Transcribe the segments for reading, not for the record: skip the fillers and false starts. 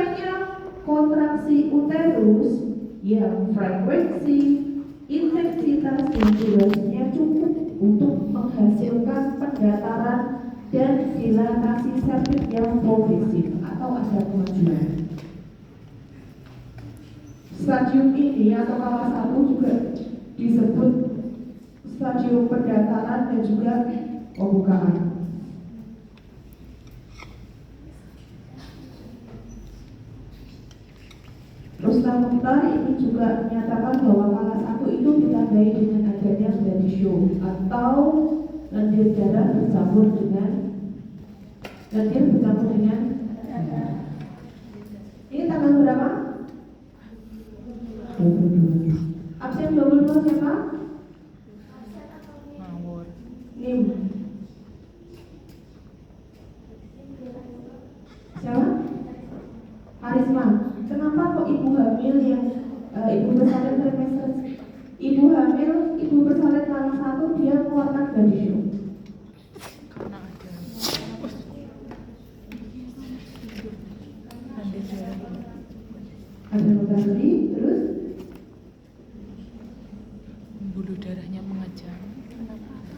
lainnya kontraksi uterus yang frekuensi, intensitas dan durasinya cukup untuk menghasilkan pendataran dan dilatasi serviks yang progresif atau ada kemajuan. Stadium ini atau kelas 1 juga disebut stadium pendataran dan juga pembukaan. Rustam Mukhtar ini juga menyatakan bahwa kelas 1 itu ditandai dengan adanya blood show atau lendir darah bercampur dengan ini tanggal berapa? 22. Absen 22 siapa? Nim. Siapa? Harisma. Kenapa kok ibu hamil yang ibu bersalin trimester, ibu bersalin tanggal 1 dia mengeluarkan body show? Ada notasi, terus buluh darahnya mengejang.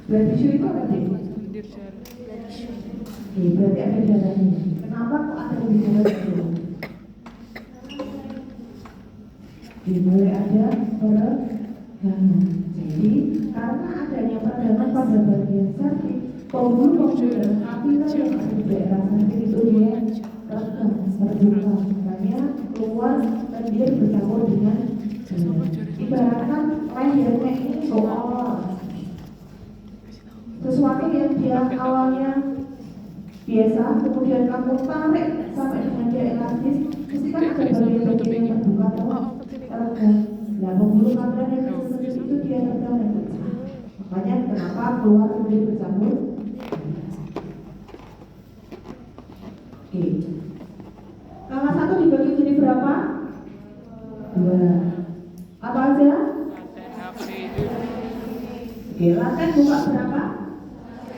body show itu apa sih? Lendir darah. Berarti ada darahnya. Kenapa kok ada lendir darah itu? Dimulai ada peregangan. Jadi karena adanya peregangan pada bagian serviks, pembuluh dan kapiler yang ada di daerah serviks itu dia regang, terbuka, makanya keluar lendir bercampur dengan ibaratkan lehernya ini sesuatu yang dia awalnya biasa, kemudian kamu tarik sampai dengan dia elastis, ketika ada bagian yang terbuka terbuka. Nah, pembuluh kapiler yang seperti itu dia regang dan pecah. Makanya kenapa keluar lendir bercampur? Oke. Kelas 1 dibagi jadi berapa? 2. Apa aja? Oke, laten buka berapa?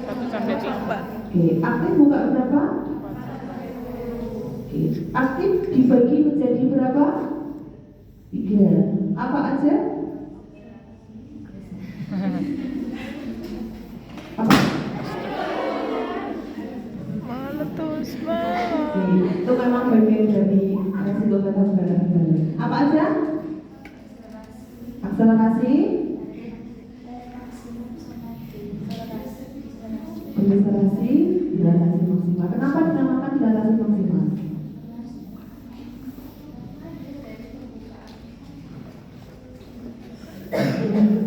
1 sampai 5. Oke, aktif buka berapa? Oke, aktif dibagi menjadi berapa? 3. Apa aja? Apa? Meletus, Itu memang bagian dari resiko ketegangan. Apa aja? Akselerasi, akselerasi, dilatasi maksimal. Kenapa dinamakan dilatasi maksimal?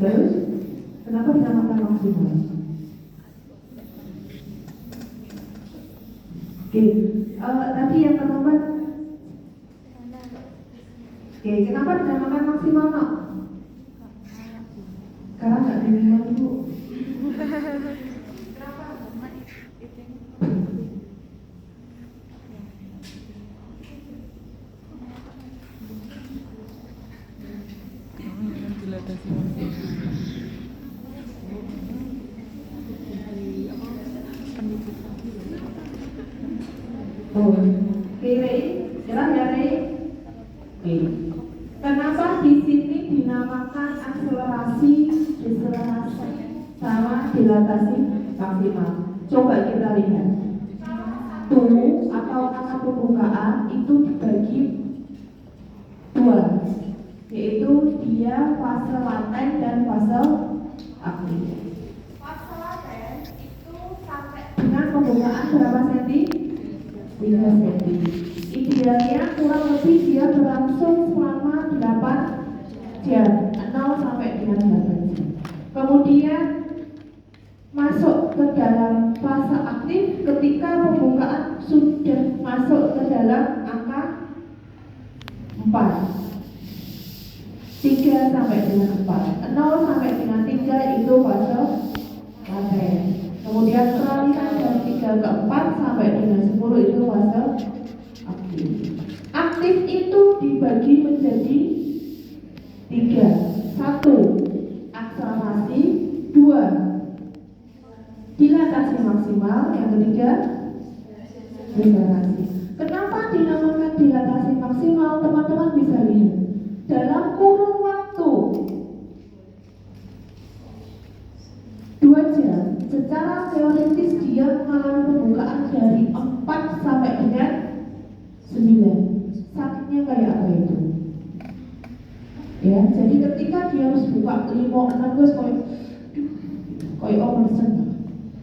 Terus, kenapa dinamakan maksimal? Oke, tadi yang pertama. Oke, kenapa dinamakan maksimal, Nak? Karena nggak minimal dulu. dilatasi. Oh, kiri, jelas ya, Rey? Oke. Kenapa di sini dinamakan akselerasi, deselerasi, sama dilatasi maksimal? Coba kita lihat. Tubuh atau angka pembukaan itu dibagi 2, yaitu dia fase laten dan fase aktif. Fase laten itu sampai dengan pembukaan berapa senti? 3 senti. Idealnya kurang lebih dia berlangsung selama 8 jam, 0 sampai dengan 8 jam. Kemudian masuk ke dalam fase aktif ketika pembukaan sudah masuk ke dalam angka 4. 3 sampai dengan 4, 0 sampai dengan 3 itu fase laten. Kemudian peralihan dari 3 ke 4 sampai dengan 10 itu fase aktif. Aktif itu dibagi menjadi 3. 1. Akselerasi. 2. Dilatasi maksimal. Yang ketiga deselerasi. Kenapa dinamakan dilatasi sampai dengan 9. Sakitnya kayak apa itu? Ya, jadi ketika dia harus buka 5, 6 terus kayak omersen.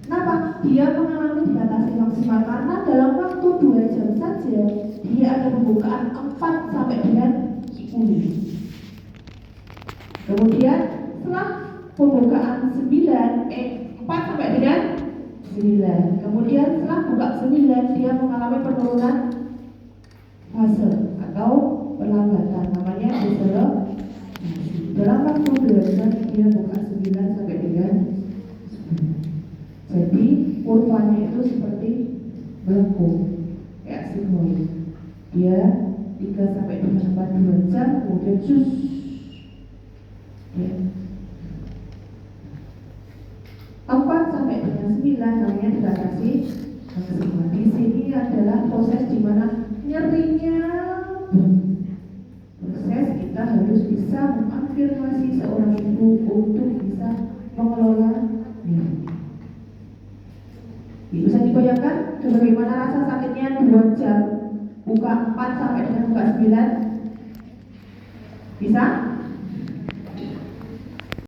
Kenapa? Dia mengalami dilatasi maksimal karena dalam waktu 2 jam saja dia ada pembukaan 4 sampai dengan 10. Kemudian setelah pembukaan 4 sampai dengan 9. Kemudian setelah buka 9 dia mengalami penurunan fase atau perlambatan, namanya deselerasi. Dalam waktu 2 jam dia buka 9 sampai dengan 10. Jadi kurvanya itu seperti melengkung kayak sigmoid. Dia 3 sampai dengan 4 2 jam kemudian cus. Ya. 4 sampai dengan 9 namanya dilatasi maksimal. Di sini adalah proses di mana nyerinya proses kita harus bisa mengafirmasi seorang ibu untuk bisa mengelola nyeri. Bisa dibayangkan bagaimana rasa sakitnya 2 jam buka 4 sampai dengan buka 9? Bisa?